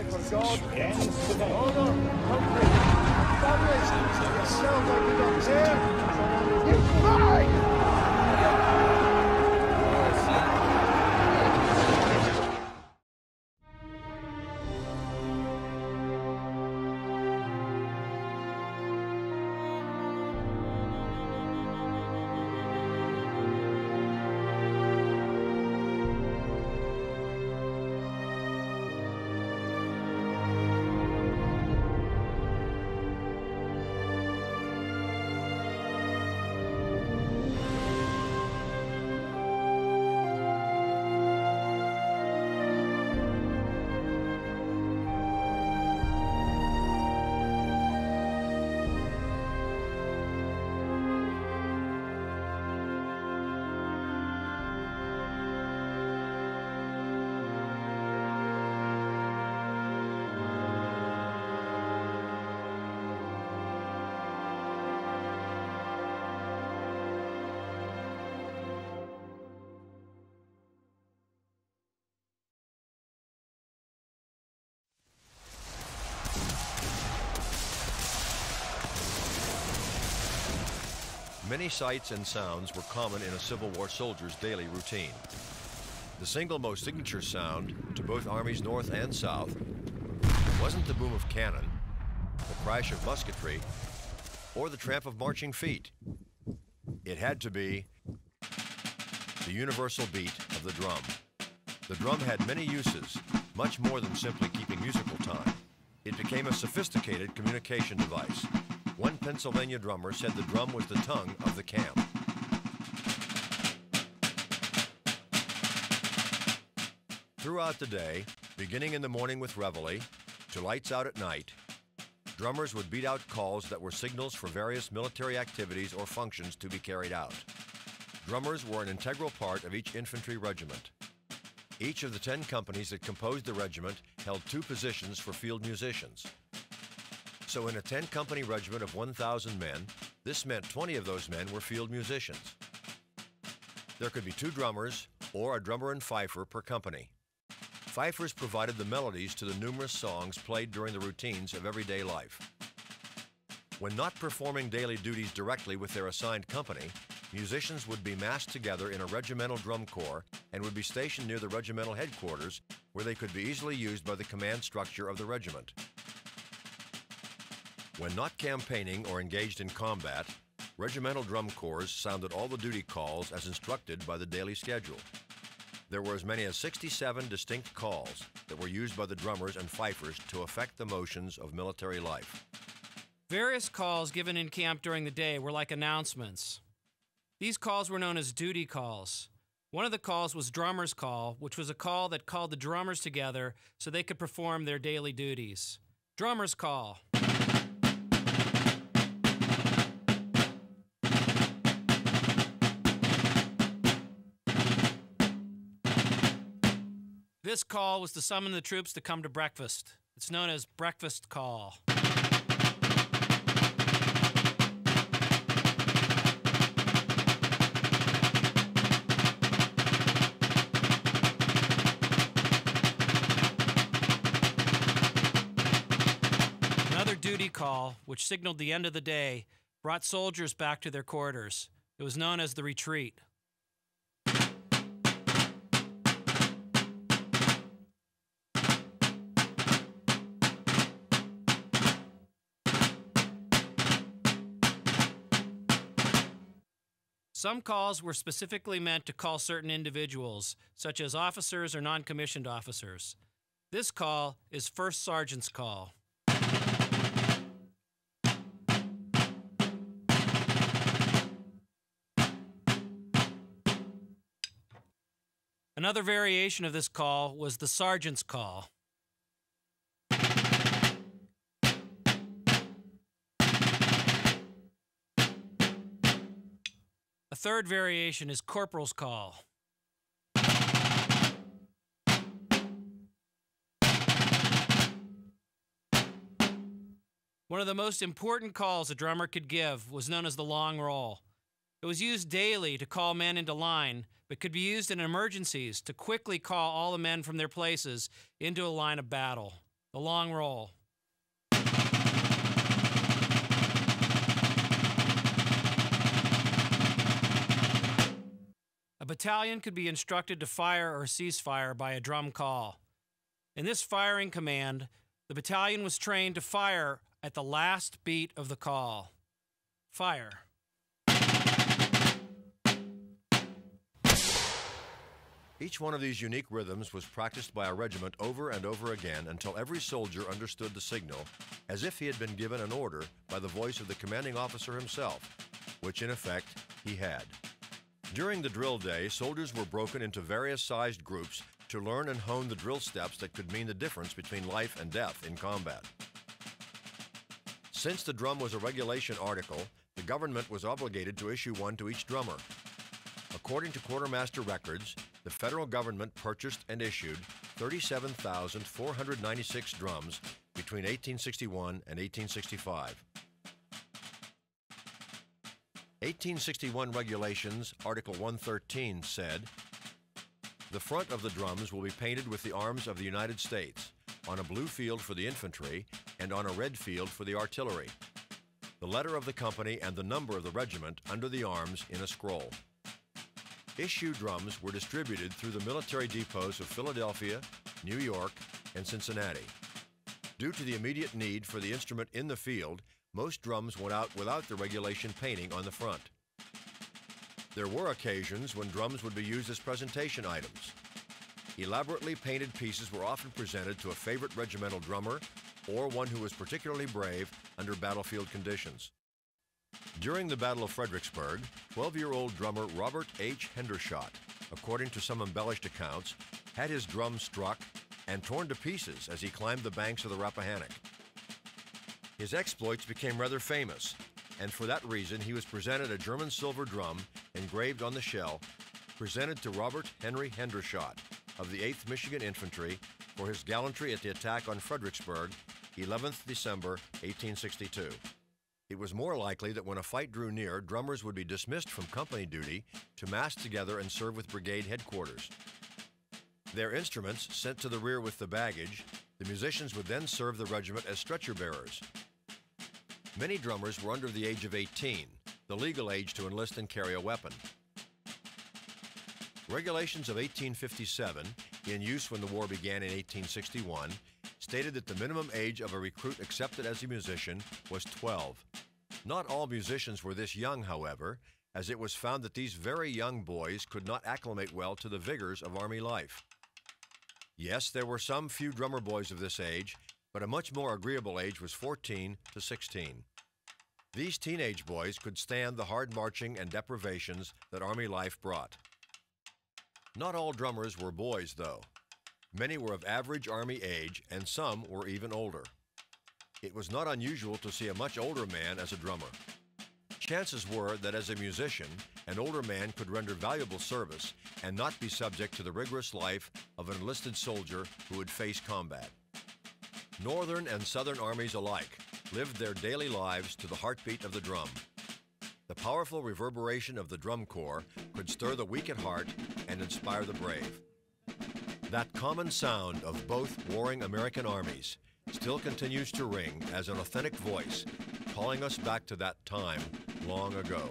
fight for God ends today. Order, country, families, yourselves are you not here? You fight! Many sights and sounds were common in a Civil War soldier's daily routine. The single most signature sound to both armies north and south wasn't the boom of cannon, the crash of musketry, or the tramp of marching feet. It had to be the universal beat of the drum. The drum had many uses, much more than simply keeping musical time. It became a sophisticated communication device. One Pennsylvania drummer said the drum was the tongue of the camp. Throughout the day, beginning in the morning with reveille to lights out at night, drummers would beat out calls that were signals for various military activities or functions to be carried out. Drummers were an integral part of each infantry regiment. Each of the 10 companies that composed the regiment held 2 positions for field musicians. So in a 10-company regiment of 1,000 men, this meant 20 of those men were field musicians. There could be 2 drummers or a drummer and fifer per company. Fifers provided the melodies to the numerous songs played during the routines of everyday life. When not performing daily duties directly with their assigned company, musicians would be massed together in a regimental drum corps and would be stationed near the regimental headquarters where they could be easily used by the command structure of the regiment. When not campaigning or engaged in combat, regimental drum corps sounded all the duty calls as instructed by the daily schedule. There were as many as 67 distinct calls that were used by the drummers and fifers to affect the motions of military life. Various calls given in camp during the day were like announcements. These calls were known as duty calls. One of the calls was drummer's call, which was a call that called the drummers together so they could perform their daily duties. Drummer's call. This call was to summon the troops to come to breakfast. It's known as breakfast call. Another duty call, which signaled the end of the day, brought soldiers back to their quarters. It was known as the retreat. Some calls were specifically meant to call certain individuals, such as officers or non-commissioned officers. This call is First Sergeant's call. Another variation of this call was the Sergeant's call. A third variation is Corporal's call. One of the most important calls a drummer could give was known as the long roll. It was used daily to call men into line, but could be used in emergencies to quickly call all the men from their places into a line of battle. the long roll. A battalion could be instructed to fire or cease fire by a drum call. In this firing command, the battalion was trained to fire at the last beat of the call. Fire. Each one of these unique rhythms was practiced by a regiment over and over again until every soldier understood the signal as if he had been given an order by the voice of the commanding officer himself, which in effect he had. During the drill day, soldiers were broken into various sized groups to learn and hone the drill steps that could mean the difference between life and death in combat. Since the drum was a regulation article, the government was obligated to issue one to each drummer. According to quartermaster records, the federal government purchased and issued 37,496 drums between 1861 and 1865. 1861 regulations, Article 113 said, "The front of the drums will be painted with the arms of the United States, on a blue field for the infantry and on a red field for the artillery. The letter of the company and the number of the regiment under the arms in a scroll." Issue drums were distributed through the military depots of Philadelphia, New York, and Cincinnati. Due to the immediate need for the instrument in the field, most drums went out without the regulation painting on the front. There were occasions when drums would be used as presentation items. Elaborately painted pieces were often presented to a favorite regimental drummer or one who was particularly brave under battlefield conditions. During the Battle of Fredericksburg, 12-year-old drummer Robert H. Hendershot, according to some embellished accounts, had his drum struck and torn to pieces as he climbed the banks of the Rappahannock. His exploits became rather famous, and for that reason he was presented a German silver drum engraved on the shell, presented to Robert Henry Hendershot of the 8th Michigan Infantry for his gallantry at the attack on Fredericksburg, 11th December, 1862. It was more likely that when a fight drew near, drummers would be dismissed from company duty to mass together and serve with brigade headquarters. Their instruments sent to the rear with the baggage, the musicians would then serve the regiment as stretcher bearers. Many drummers were under the age of 18, the legal age to enlist and carry a weapon. Regulations of 1857, in use when the war began in 1861, stated that the minimum age of a recruit accepted as a musician was 12. Not all musicians were this young, however, as it was found that these very young boys could not acclimate well to the vigors of Army life. Yes, there were some few drummer boys of this age, but a much more agreeable age was 14 to 16. These teenage boys could stand the hard marching and deprivations that Army life brought. Not all drummers were boys, though. Many were of average Army age, and some were even older. It was not unusual to see a much older man as a drummer. Chances were that as a musician, an older man could render valuable service and not be subject to the rigorous life of an enlisted soldier who would face combat. Northern and Southern armies alike lived their daily lives to the heartbeat of the drum. The powerful reverberation of the drum corps could stir the weak at heart and inspire the brave. That common sound of both warring American armies still continues to ring as an authentic voice, calling us back to that time long ago.